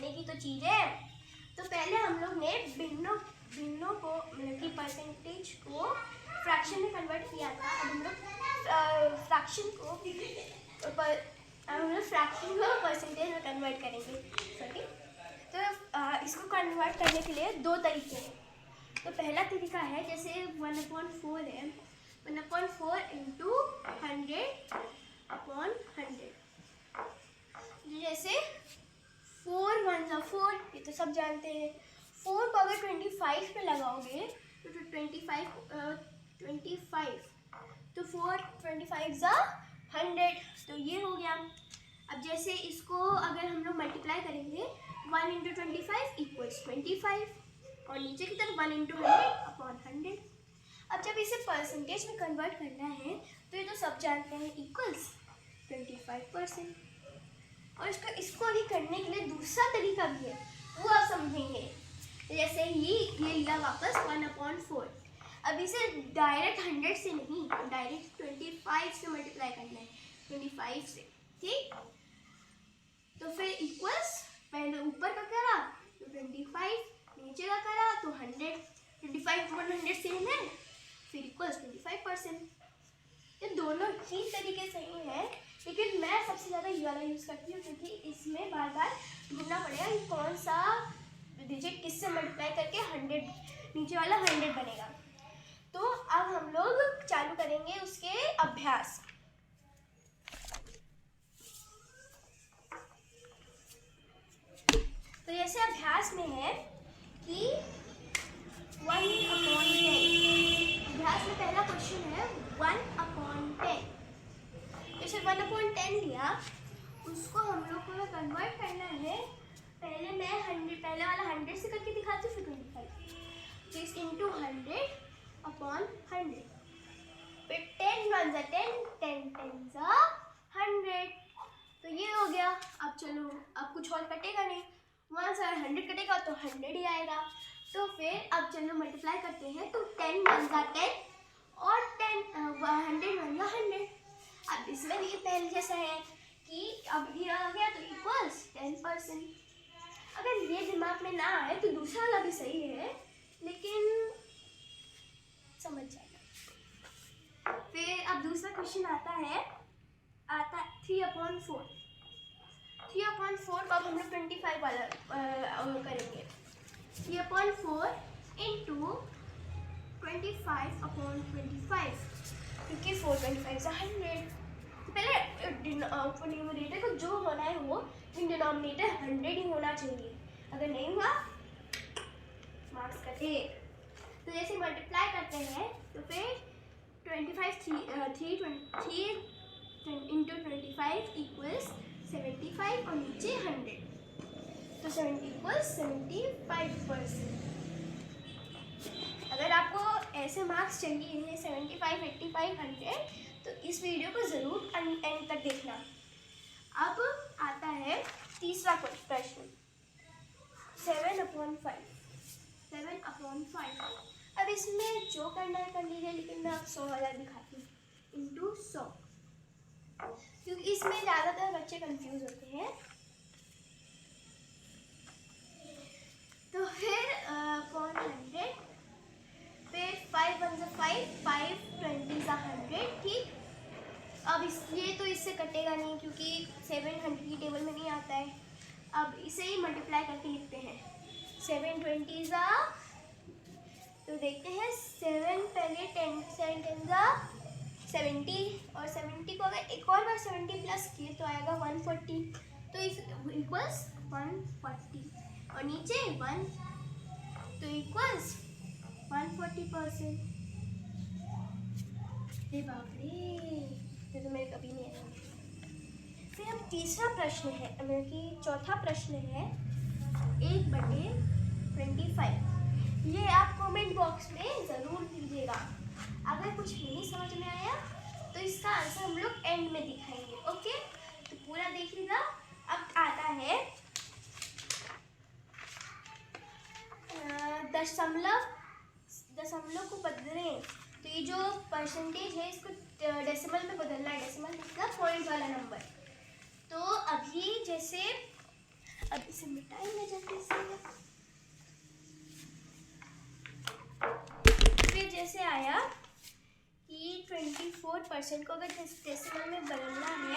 जानने की तो चीज़ है। तो पहले हम लोग ने भिन्नों को मतलब कि परसेंटेज को फ्रैक्शन में कन्वर्ट किया था। अब हम लोग फ्रैक्शन को परसेंटेज में कन्वर्ट करेंगे। सॉरी, तो इसको कन्वर्ट करने के लिए दो तरीके हैं। तो पहला तरीका है जैसे 1/4 है, 1/4 इंटू 100/100। जैसे 4 1 जा 4, ये तो सब जानते हैं। 4 को अगर 25 पे लगाओगे तो 25 तो 4 25 जा 100, तो ये हो गया। अब जैसे इसको अगर हम लोग मल्टीप्लाई करेंगे 1 × 25 = 25 और नीचे की तरफ 1 × 100/100। अब जब इसे परसेंटेज में कन्वर्ट करना है तो ये तो सब जानते हैं इक्वल्स 25%। और इसको अभी करने के लिए दूसरा तरीका भी है, वो आप समझेंगे। जैसे ये लिया वापस 1/4। अब इसे डायरेक्ट 100 से नहीं, डायरेक्ट 25 से मल्टीप्लाई करना है, 25 से, ठीक। तो फिर इक्वल्स पहले ऊपर का करा तो 25, नीचे का करा तो 100, 25 को 100 से 100, फिर इक्वल्स 25%। ये दोनों ही तरीके सही हैं, लेकिन मैं सबसे ज़्यादा ये वाला यूज़ करती हूँ क्योंकि इसमें बार बार ढूंढना पड़ेगा कि कौन सा डिजिट किससे मल्टीप्लाई करके 100 नीचे वाला 100 बनेगा। तो अब हम लोग चालू करेंगे उसके अभ्यास। तो जैसे अभ्यास में है कि 1/10। अभ्यास में पहला क्वेश्चन है 1/10। जैसे 1/10 लिया, उसको हम लोग को कन्वर्ट करना है। पहले मैं 100, पहले वाला 100 से करके दिखाती हूँ, फिर 25 6 × 100/100। फिर 10 1 जा 10, 10 10 जा 100। तो ये हो गया। अब चलो, अब कुछ और कटेगा नहीं, 1 से 100 कटेगा तो 100 ही आएगा। तो फिर अब चलो मल्टीप्लाई करते हैं, तो 10 1 जा 10 और 100 1 जा 100। अब इसमें भी पहले जैसा है कि अब ये आ गया तो इक्वल्स 10%। अगर ये दिमाग में ना आए तो दूसरा वाला भी सही है, लेकिन समझ जाएगा। फिर अब दूसरा क्वेश्चन आता 3/4। 3/4 को अब हम लोग 25 वाला करेंगे। 3/4 इंटू 25/25, क्योंकि 4 25 100। तो पहले न्यूमरेटर को जो होना है वो, डिनोमिनेटर 100 ही होना चाहिए। अगर नहीं हुआ मार्क्स कटे। तो जैसे मल्टीप्लाई करते हैं तो फिर 25 3 इंटू 25 = 75 और नीचे 100, तो 70 = 75%। अगर आपको ऐसे मार्क्स चाहिए 75 85 100, तो इस वीडियो को ज़रूर एंड तक देखना। अब आता है तीसरा प्रश्न 7/5। 7/5। अब इसमें जो करना है कर लीजिए, लेकिन मैं आप 100 वाला दिखाती हूँ इंटू 100, क्योंकि इसमें ज़्यादातर बच्चे कंफ्यूज होते हैं। तो फिर 100, फिर 5 1 जा 5, 5 20 जा 100, ठीक। अब ये तो इससे कटेगा नहीं क्योंकि 700 की टेबल में नहीं आता है। अब इसे ही मल्टीप्लाई करके लिखते हैं। 7 20 जा, तो देखते हैं 7 पहले 10 7 10 जा 70, और 70 को अगर एक और बार 70 प्लस किए तो आएगा 140, तो इस इक्वल्स 140 और नीचे 1, तो इक्वल्स 140%। अरे बाप रे, ये तो मेरे कभी नहीं आया। फिर अब तीसरा प्रश्न है, मतलब कि चौथा प्रश्न है 1/25। ये आप कमेंट बॉक्स में ज़रूर दीजिएगा। अगर कुछ नहीं समझ में आया तो इसका आंसर हम लोग एंड में दिखाएंगे, ओके। तो पूरा देखिएगा। अब आता है दशमलव को बदलें। तो ये जो परसेंटेज है इसको डेसिमल में बदलना है। डेसिमल मतलब पॉइंट वाला नंबर। तो अभी जैसे अब इसे मिटाएंगे जल्दी से। फिर जैसे आया कि 24% को अगर डेसिमल में बदलना है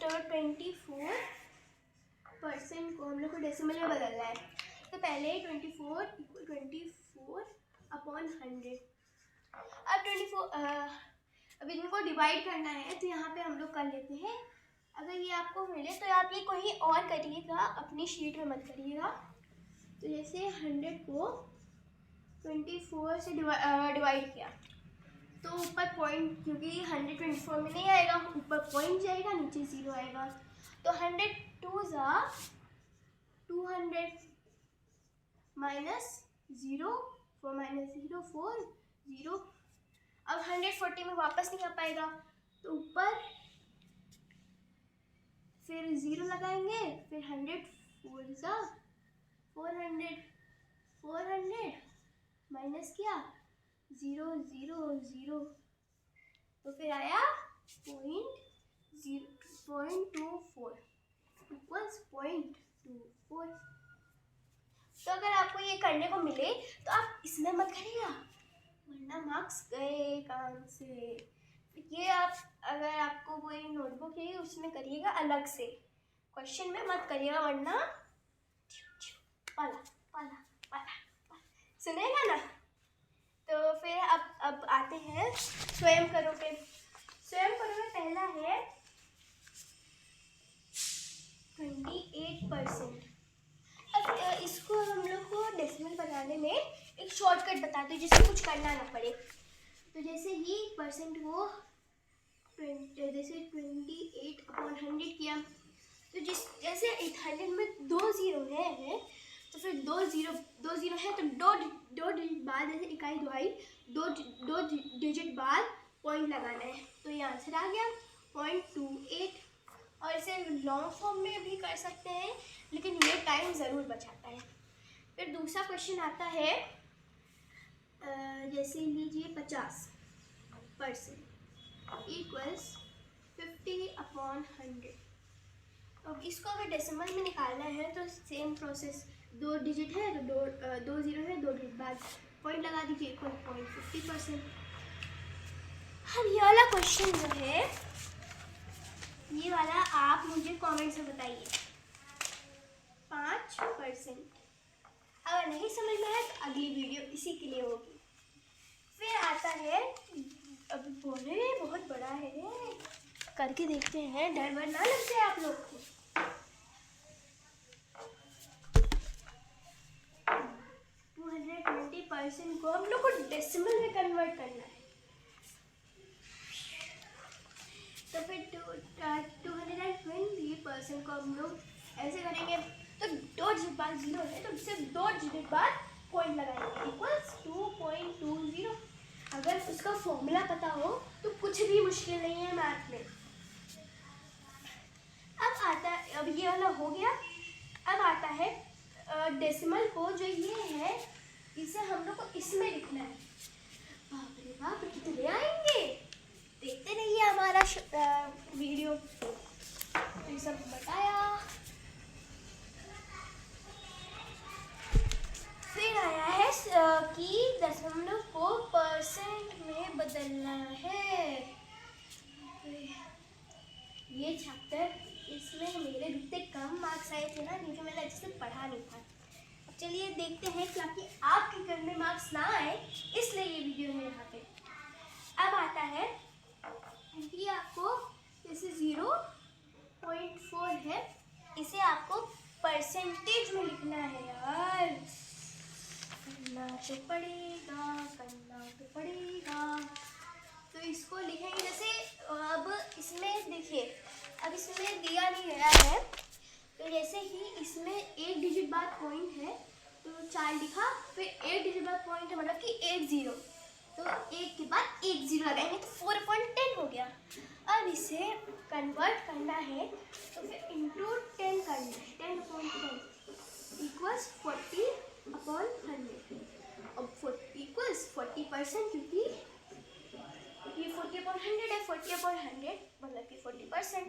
तो 24% को हम लोग को डेसिमल में बदलना है। तो पहले 24/100। अब इनको डिवाइड करना है तो यहाँ पे हम लोग कर लेते हैं। अगर ये आपको मिले तो आप ये कहीं और करिएगा, अपनी शीट में मत करिएगा। तो जैसे 100 को 24 से डिवाइड किया तो ऊपर पॉइंट, क्योंकि 100 24 में नहीं आएगा, ऊपर पॉइंट जाएगा, नीचे 0 आएगा। तो 100 2 200 माइनस 0 4 माइनस 0 4 0। अब 140 में वापस नहीं आ पाएगा तो ऊपर फिर 0 लगाएंगे, फिर 100 400 400 माइनस किया 0 0 0। तो फिर आया 0.24 इक्वल्स 0.24। तो अगर आपको ये करने को मिले तो आप इसमें मत करिएगा, वरना मार्क्स गए काम से। ये आप अगर आपको कोई नोटबुक चाहिए उसमें करिएगा, अलग से क्वेश्चन में मत करिएगा, वरना पाला पाला पाला सुनेगा ना। तो फिर अब आते हैं स्वयं करो पे। स्वयं करो में पहला है 28%। अब इसको हम लोग को डेसिमल बनाने में एक शॉर्टकट बताते हैं जिससे कुछ करना ना पड़े। तो जैसे ही परसेंट को जैसे 28/100 किया तो जैसे 100 में 2 0 है तो फिर 2 0 है तो दो डिजिट बाद, जैसे इकाई दुहाई दो डिजिट बाद पॉइंट लगाना है। तो ये आंसर आ गया 0.28। और इसे लॉन्ग फॉर्म में भी कर सकते हैं, लेकिन ये टाइम ज़रूर बचाता है। फिर दूसरा क्वेश्चन आता है, जैसे लीजिए 50% इक्वल्स 50/100। अब इसको अगर डेसिमल में निकालना है तो सेम प्रोसेस, 2 डिजिट है तो 2 0 है, 2 डिजिट बाद पॉइंट लगा दीजिए, इक्वल 0.50%। अब ये वाला क्वेश्चन जो है, ये वाला आप मुझे कमेंट में बताइए। 5%। अगर नहीं समझ में आए तो अगली वीडियो इसी के लिए होगी। फिर आता है, अब बोले बहुत बड़ा है, करके देखते हैं, डर वर ना लग जाए आप लोग को। 220% को हम लोग को डेसिमल में कन्वर्ट करना है। तो फिर 220% को हम लोग ऐसे करेंगे, तो 2 डिजिट बाद 0 है तो सिर्फ 2 डिजिट बाद पॉइंट लगाएंगे, इक्वल्स 2.20। अगर उसका फॉर्मूला पता हो तो कुछ भी मुश्किल नहीं है मैथ में। अब ये वाला हो गया। अब आता है डेसिमल को, जो ये है इसे हम लोग को इसमें लिखना है। बाप रे बाप, कितने आएंगे, देखते रहिए हमारा वीडियो। तो ये सब बताया। फिर आया है कि दशमलव को परसेंट में बदलना है। ये चैप्टर, इसमें मेरे जितने कम मार्क्स आए थे ना, क्योंकि मैंने अच्छे से पढ़ा नहीं था। अब चलिए देखते हैं कि आपके घर में मार्क्स ना आए, इसलिए ये वीडियो है यहाँ पे। अब आता है कि आपको जैसे 0.4 है, इसे आपको परसेंटेज में लिखना है। यार करना तो पड़ेगा। तो इसको लिखेंगे जैसे, अब इसमें देखिए, अब इसमें दिया नहीं गया है, तो जैसे ही इसमें 1 डिजिट बाद पॉइंट है तो 4 लिखा, फिर 1 डिजिट बाद पॉइंट है मतलब कि 1 0, तो 1 के बाद 1 0 लगाएंगे तो 4/10 हो गया। अब इसे कन्वर्ट करना है तो फिर इंटू 10 करना है, 10/10 इक्वल्स 40/100। अब इक्वल्स 40%, क्योंकि ये 40/100 है, 40/100 मतलब कि 40%।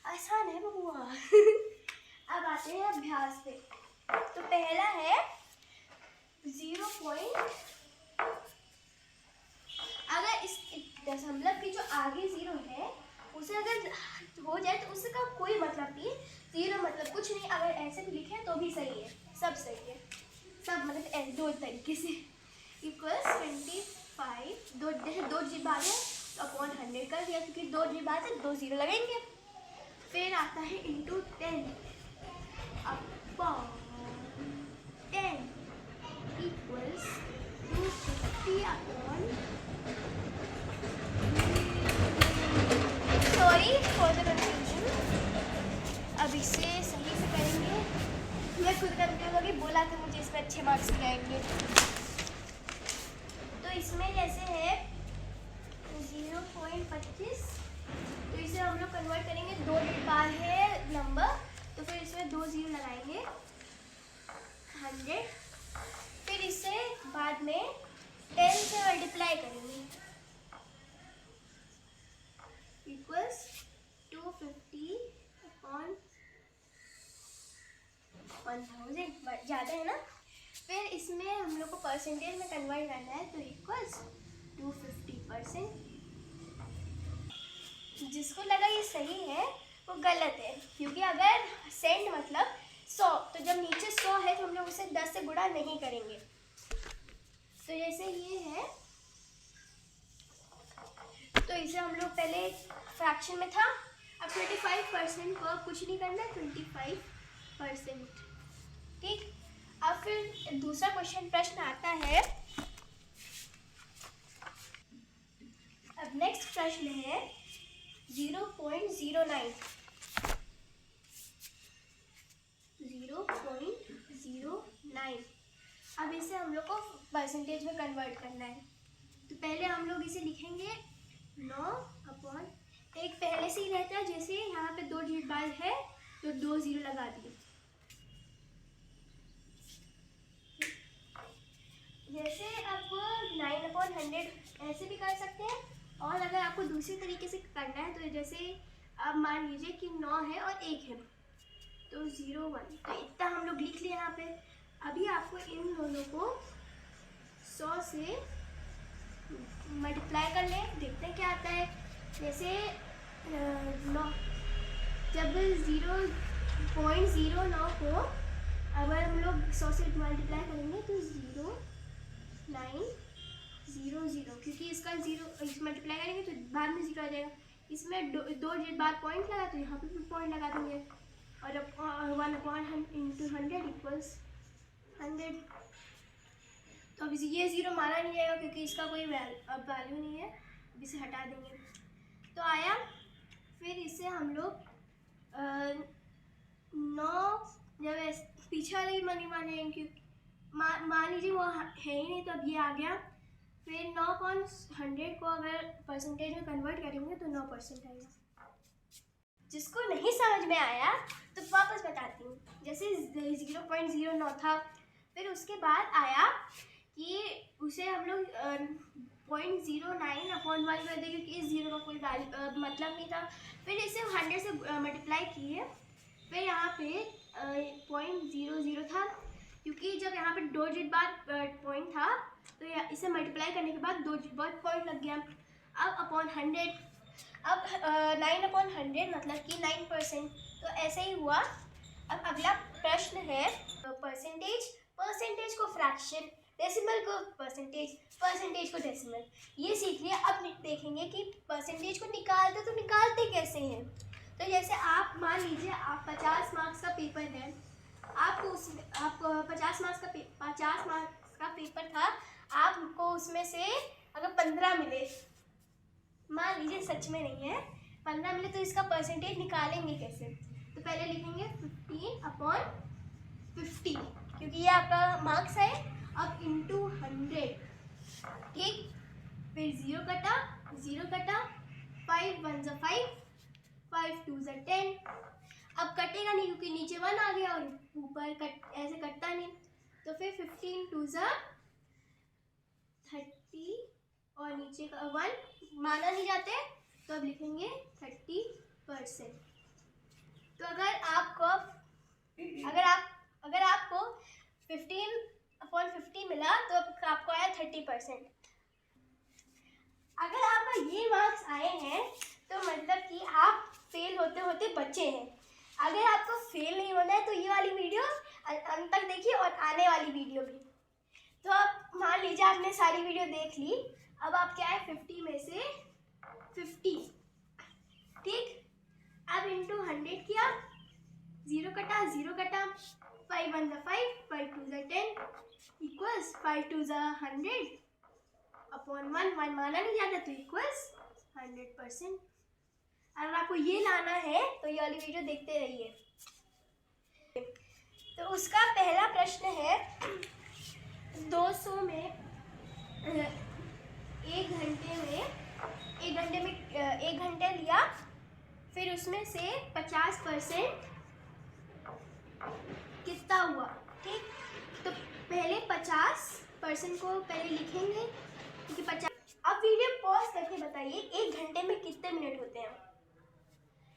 आसान है बबुआ। अब आते हैं अभ्यास पे। तो पहला है 0. अगर इस दशमलव की जो आगे 0 है उसे अगर हो जाए तो उसका कोई मतलब नहीं। 0 मतलब कुछ नहीं, अगर ऐसे भी लिखे तो भी सही है, सब सही है, सब मतलब दो तरीके से। इक्वल्स 25, दो जैसे 2 जी बात है तो अपॉन 100 कर दिया, क्योंकि 2 जी बात है 2 0 लगेंगे। फिर आता है into 10 upon 10 equals 250 upon, sorry for the confusion, अब इसे सही से करेंगे। मैं खुद कंफ्यूज होगी, बोला था मुझे इसमें अच्छे मार्क्स मिल जाएंगे। तो इसमें जैसे है 0.25, तो इसे हम लोग कन्वर्ट करेंगे, 2 डिजिट बाद है नंबर, तो फिर इसमें 2 0 लगाएंगे 100। फिर इसे बाद में 10 से मल्टीप्लाई करेंगे इक्वल्स 250 अपॉन 1000, ज़्यादा है ना। फिर इसमें हम लोग को परसेंटेज में कन्वर्ट करना है, तो इक्वल्स 250%। जिसको लगा ये सही है वो गलत है, क्योंकि अगर सेंट मतलब 100, तो जब नीचे 100 है तो हम लोग उसे 10 से गुणा नहीं करेंगे। तो जैसे ये है, तो इसे हम लोग पहले फ्रैक्शन में था, अब 25% को अब कुछ नहीं करना है, 25%। ठीक, अब फिर दूसरा प्रश्न आता है। अब नेक्स्ट प्रश्न है 0.09। 0.09, अब इसे हम लोग को परसेंटेज में कन्वर्ट करना है। तो पहले हम लोग इसे लिखेंगे 9 अपॉन, एक पहले से ही रहता है, जैसे यहाँ पे 2 डिजिट बाद है तो 2 0 लगा दिए। जैसे आप 9/100 ऐसे भी कर सकते हैं, और अगर आपको दूसरी तरीके से करना है तो जैसे आप मान लीजिए कि 9 है और 1 है तो 01, तो इतना हम लोग लिख लिए यहाँ पे। अभी आपको इन दोनों को 100 से मल्टीप्लाई कर लें, देखते हैं क्या आता है। जैसे 9, जब 0.09 को अगर हम लोग 100 से मल्टीप्लाई करेंगे तो 0900, क्योंकि इसका 0 इस मल्टीप्लाई करेंगे तो बाद में 0 आ जाएगा। इसमें 2 डिजिट बाद पॉइंट लगा तो यहाँ पे भी पॉइंट लगा देंगे, और 1/100 इक्वल्स 100। तो अब ये 0 माना नहीं जाएगा क्योंकि इसका कोई वैल्यू नहीं है, अब इसे हटा देंगे तो आया। फिर इसे हम लोग 9, जब पीछे वाले ही मनी मानेंगे, मान लीजिए वो है ही नहीं, तो अब ये आ गया। फिर 9/100 को अगर परसेंटेज में कन्वर्ट करेंगे तो 9% आएगा। जिसको नहीं समझ में आया तो वापस बताती हूँ। जैसे 0.09 था, फिर उसके बाद आया कि उसे हम लोग 0.09/1 कर देंगे, क्योंकि इस 0 का कोई मतलब नहीं था। फिर इसे 100 से मल्टीप्लाई किए, फिर यहाँ पे 0.00 था, क्योंकि जब यहाँ पे 2 डिजिट बाद पॉइंट था तो इसे मल्टीप्लाई करने के बाद 2 डिजिट बाद पॉइंट लग गया। अब अपॉन 100, अब 9/100 मतलब कि 9%, तो ऐसे ही हुआ। अब अगला प्रश्न है परसेंटेज को फ्रैक्शन, डेसिमल को परसेंटेज, परसेंटेज को डेसिमल, ये सीख लिया। अब देखेंगे कि परसेंटेज को निकालते कैसे हैं। तो जैसे आप मान लीजिए आप 50 मार्क्स का पेपर है, आपको उसमें 50 मार्क्स का पेपर था, आपको उसमें से अगर 15 मिले, मान लीजिए सच में नहीं है, 15 मिले, तो इसका परसेंटेज निकालेंगे कैसे। तो पहले लिखेंगे 15/50, क्योंकि ये आपका मार्क्स है। अब इंटू 100, ठीक, फिर 0 कटा 5 1 5, 5 2 10। अब कटेगा नहीं क्योंकि नीचे 1 आ गया और ऊपर ऐसे कटता नहीं, तो फिर 15 2 30 और नीचे का 1 माना नहीं जाते, तो अब लिखेंगे 30%। तो अगर आपको 15/50 मिला तो आपको आया 30%। अगर आपका ये मार्क्स आए हैं तो मतलब कि आप फेल होते होते बचे हैं। अगर आपको फेल नहीं होना है तो ये वाली वीडियो अंत तक देखिए और आने वाली वीडियो भी। तो अब मान लीजिए आपने सारी वीडियो देख ली, अब आप क्या है 50 में से 50, ठीक, अब इंटू 100 किया, 0 कटा 0 कटा, 5 1 5, 5 2 10 इक्वल्स 5 2 100 अपॉन 1 माना नहीं जाता तो इक्वल्स 100%। अगर आपको ये लाना है तो ये वाली वीडियो देखते रहिए। तो उसका पहला प्रश्न है 200 में 1 घंटे लिया, फिर उसमें से 50% कितना हुआ, ठीक। तो पहले 50% को पहले लिखेंगे क्योंकि 50। अब वीडियो पॉज करके बताइए 1 घंटे में कितने मिनट होते हैं।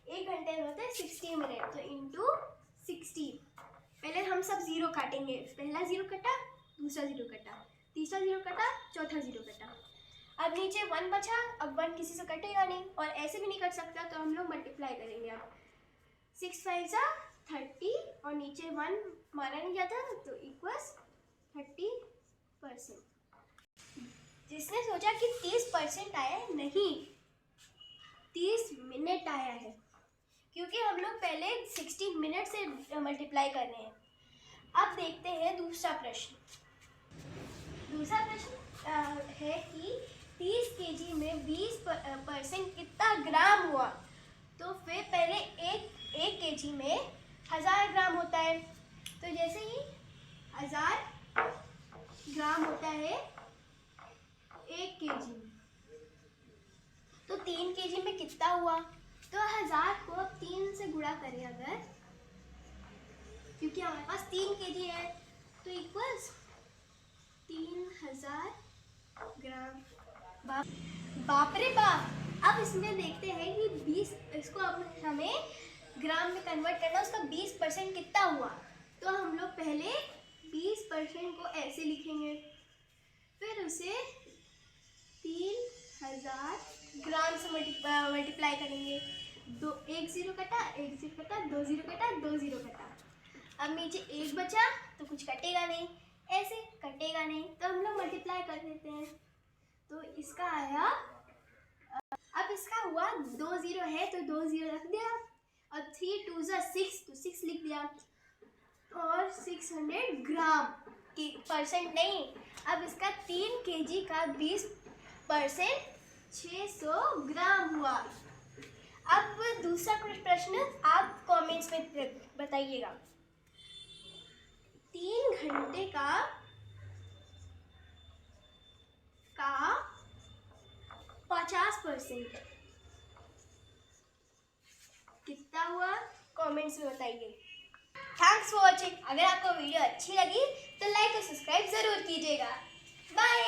1 घंटे में होते हैं 60 मिनट, तो इंटू 60। पहले हम सब 0 काटेंगे, पहला 0 कटा, दूसरा 0 कटा, तीसरा 0 कटा, चौथा 0 कटा। अब नीचे 1 बचा, अब 1 किसी से कटेगा नहीं और ऐसे भी नहीं कट सकता तो हम लोग मल्टीप्लाई करेंगे। अब 6 5 30 और नीचे 1 माना नहीं जाता तो इक्वल्स 30%। जिसने सोचा कि 30% आया है, नहीं 30 मिनट आया है क्योंकि हम लोग पहले 60 मिनट से मल्टीप्लाई कर रहे हैं। अब देखते हैं दूसरा प्रश्न। दूसरा प्रश्न है कि 30 केजी में 20% कितना ग्राम हुआ। तो फिर पहले एक केजी में 1000 ग्राम होता है, तो जैसे ही 1000 ग्राम होता है 1 केजी में, तो 3 केजी में कितना हुआ। तो 1000 को अब 3 से गुणा करें अगर, क्योंकि हमारे पास 3 केजी है तो इक्वल्स 3000 ग्राम। बाप रे बाप। अब इसमें देखते हैं कि 20, इसको अब हमें ग्राम में कन्वर्ट करना, उसका 20% कितना हुआ। तो हम लोग पहले 20% को ऐसे लिखेंगे, फिर उसे 3000 ग्राम से मल्टीप्लाई करेंगे। 1 0 कटा, 1 0 कटा, 2 0 कटा, 2 0 कटा। अब नीचे 1 बचा तो कुछ कटेगा नहीं, ऐसे कटेगा नहीं तो हम लोग मल्टीप्लाई कर देते हैं। तो इसका आया, अब इसका हुआ 2 0 है तो 2 0 रख दिया और 3 2 6 तो 6 लिख दिया और 600 ग्राम की परसेंट नहीं। अब इसका 3 केजी का 20% 600 ग्राम हुआ। अब दूसरा प्रश्न आप कमेंट्स में बताइएगा। 3 घंटे का 50% कितना हुआ, कमेंट्स में बताइए। Thanks for watching. अगर आपको वीडियो अच्छी लगी तो लाइक और सब्सक्राइब जरूर कीजिएगा। बाय।